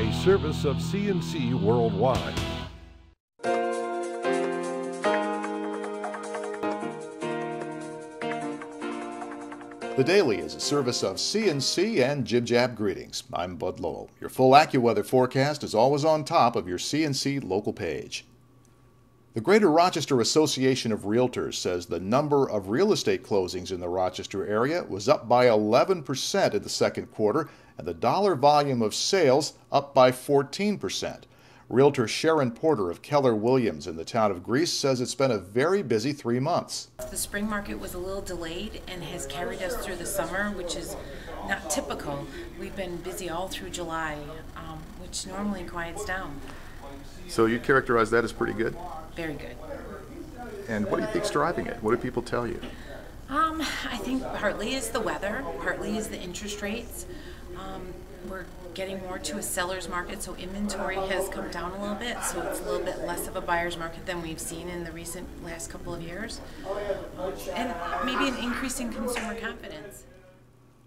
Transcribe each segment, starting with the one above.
a service of CNC Worldwide. The Daily is a service of CNC and Jib Jab Greetings. I'm Bud Lowell. Your full AccuWeather forecast is always on top of your CNC local page. The Greater Rochester Association of Realtors says the number of real estate closings in the Rochester area was up by 11% in the second quarter, and the dollar volume of sales up by 14%. Realtor Sharon Porter of Keller Williams in the town of Greece says it's been a very busy 3 months. The spring market was a little delayed and has carried us through the summer, which is not typical. We've been busy all through July, which normally quiets down. So you characterize that as pretty good? Very good. And what do you think's driving it? What do people tell you? I think partly is the weather, partly is the interest rates. We're getting more to a seller's market, so inventory has come down a little bit, so it's a little bit less of a buyer's market than we've seen in the recent last couple of years. And maybe an increase in consumer confidence.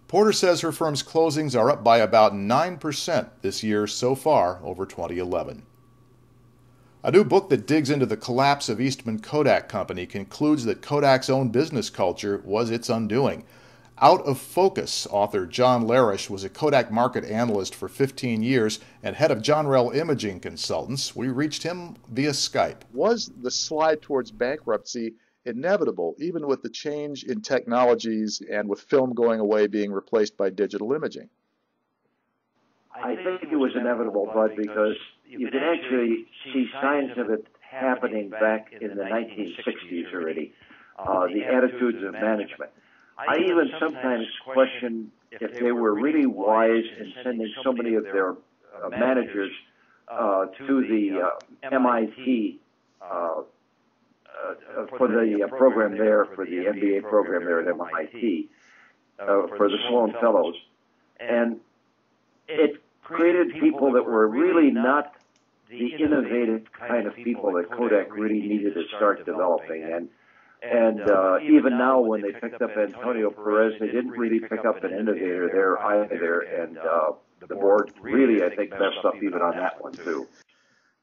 Porter says her firm's closings are up by about 9% this year so far over 2011. A new book that digs into the collapse of Eastman Kodak Company concludes that Kodak's own business culture was its undoing. Out of Focus author John Larish was a Kodak market analyst for 15 years and head of John Rell Imaging Consultants. We reached him via Skype. Was the slide towards bankruptcy inevitable, even with the change in technologies and with film going away being replaced by digital imaging? I think it was inevitable, Bud, because you can actually see signs of it happening back in the 1960s already, the attitudes of management. I even sometimes question if they were really wise in sending so many of their managers to the MIT for the program there, for the MBA program there at MIT, for the Sloan Fellows. And it created people that were really not the innovative kind of people that Kodak really needed to start developing. And even now, when they picked up Antonio Perez, they didn't really pick up an innovator there either. And the board really, I think, messed up even on that one, too.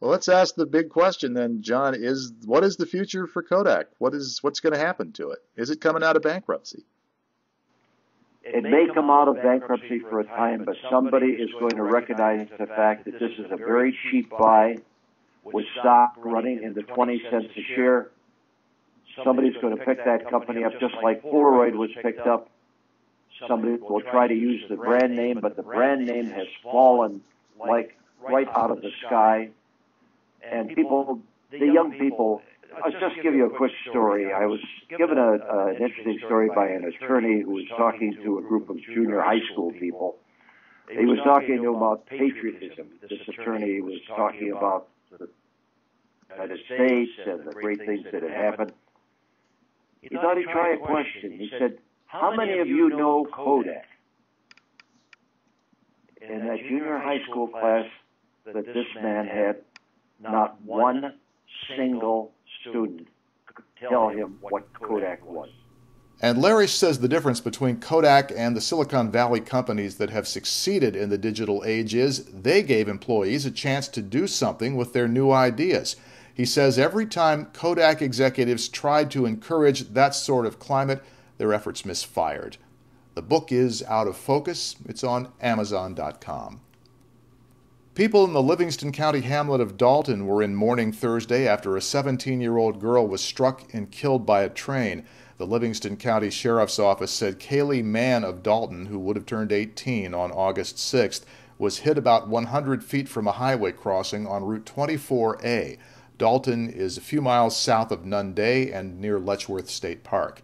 Well, let's ask the big question then, John, what is the future for Kodak? What's going to happen to it? Is it coming out of bankruptcy? It may come out of bankruptcy for a time, but somebody is going to recognize the fact that this is a very cheap buy with stock running in the 20 cents a share. Somebody's going to pick that company up just like Polaroid was picked up. Somebody will try to use the brand name, but the brand name has fallen like right out of the sky. And people, the young people, I'll just give you a quick story. I was given an interesting story by an attorney who was talking to a group of junior high school people. He was talking to them about patriotism. This attorney was talking about the United States and the great things that had happened. He thought he'd try a question. He said, how many of you know Kodak? In that junior high school class that this man had, not one single student could tell him what Kodak was. And Larish says the difference between Kodak and the Silicon Valley companies that have succeeded in the digital age is they gave employees a chance to do something with their new ideas. He says every time Kodak executives tried to encourage that sort of climate, their efforts misfired. The book is Out of Focus. It's on Amazon.com. People in the Livingston County hamlet of Dalton were in mourning Thursday after a 17-year-old girl was struck and killed by a train. The Livingston County Sheriff's Office said Kaylee Mann of Dalton, who would have turned 18 on August 6th, was hit about 100 feet from a highway crossing on Route 24A. Dalton is a few miles south of Nunday and near Letchworth State Park.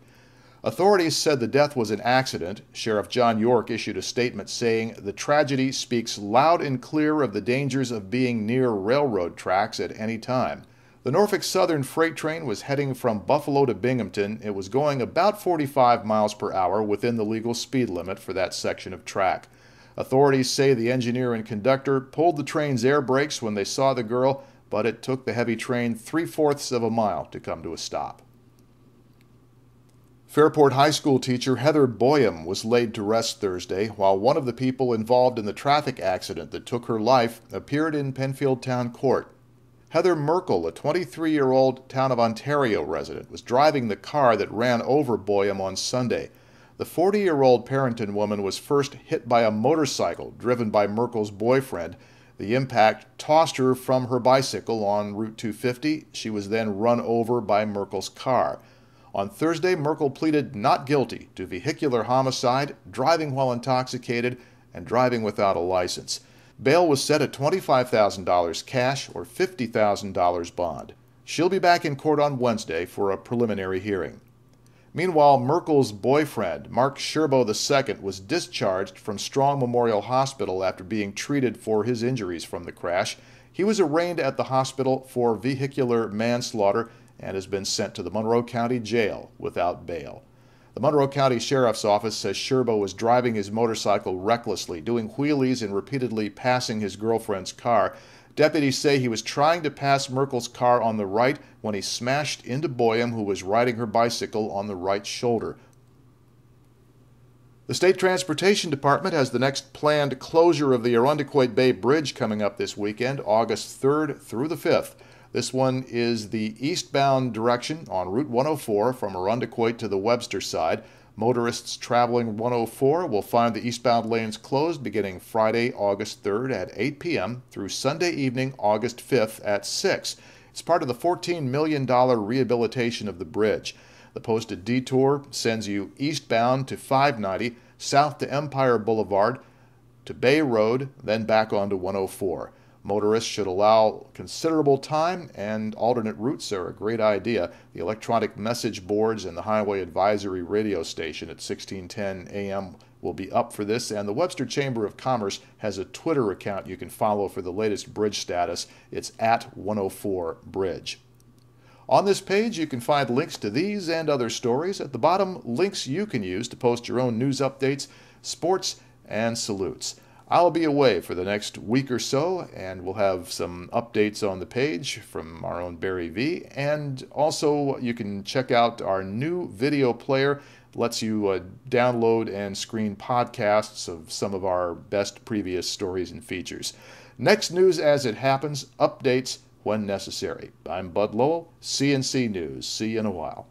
Authorities said the death was an accident. Sheriff John York issued a statement saying the tragedy speaks loud and clear of the dangers of being near railroad tracks at any time. The Norfolk Southern freight train was heading from Buffalo to Binghamton. It was going about 45 miles per hour within the legal speed limit for that section of track. Authorities say the engineer and conductor pulled the train's air brakes when they saw the girl, but it took the heavy train 3/4 of a mile to come to a stop. Fairport High School teacher Heather Boyum was laid to rest Thursday, while one of the people involved in the traffic accident that took her life appeared in Penfield Town Court. Heather Merkel, a 23-year-old Town of Ontario resident, was driving the car that ran over Boyum on Sunday. The 40-year-old Parenton woman was first hit by a motorcycle driven by Merkel's boyfriend. The impact tossed her from her bicycle on Route 250. She was then run over by Merkel's car. On Thursday, Merkel pleaded not guilty to vehicular homicide, driving while intoxicated, and driving without a license. Bail was set at $25,000 cash or $50,000 bond. She'll be back in court on Wednesday for a preliminary hearing. Meanwhile, Merkel's boyfriend, Mark Sherbo II, was discharged from Strong Memorial Hospital after being treated for his injuries from the crash. He was arraigned at the hospital for vehicular manslaughter and has been sent to the Monroe County Jail without bail. The Monroe County Sheriff's Office says Sherbo was driving his motorcycle recklessly, doing wheelies and repeatedly passing his girlfriend's car. Deputies say he was trying to pass Merkel's car on the right when he smashed into Boyum, who was riding her bicycle on the right shoulder. The State Transportation Department has the next planned closure of the Irondequoit Bay Bridge coming up this weekend, August 3rd through the 5th. This one is the eastbound direction on Route 104 from Irondequoit to the Webster side. Motorists traveling 104 will find the eastbound lanes closed beginning Friday, August 3rd at 8 p.m. through Sunday evening, August 5th at 6. It's part of the $14 million rehabilitation of the bridge. The posted detour sends you eastbound to 590, south to Empire Boulevard, to Bay Road, then back onto 104. Motorists should allow considerable time, and alternate routes are a great idea. The electronic message boards and the highway advisory radio station at 1610 a.m. will be up for this, and the Webster Chamber of Commerce has a Twitter account you can follow for the latest bridge status. It's at 104 Bridge. On this page, you can find links to these and other stories. At the bottom, links you can use to post your own news updates, sports, and salutes. I'll be away for the next week or so, and we'll have some updates on the page from our own Barry V. And also, you can check out our new video player. It lets you download and screen podcasts of some of our best previous stories and features. Next news as it happens, updates when necessary. I'm Bud Lowell, CNC News. See you in a while.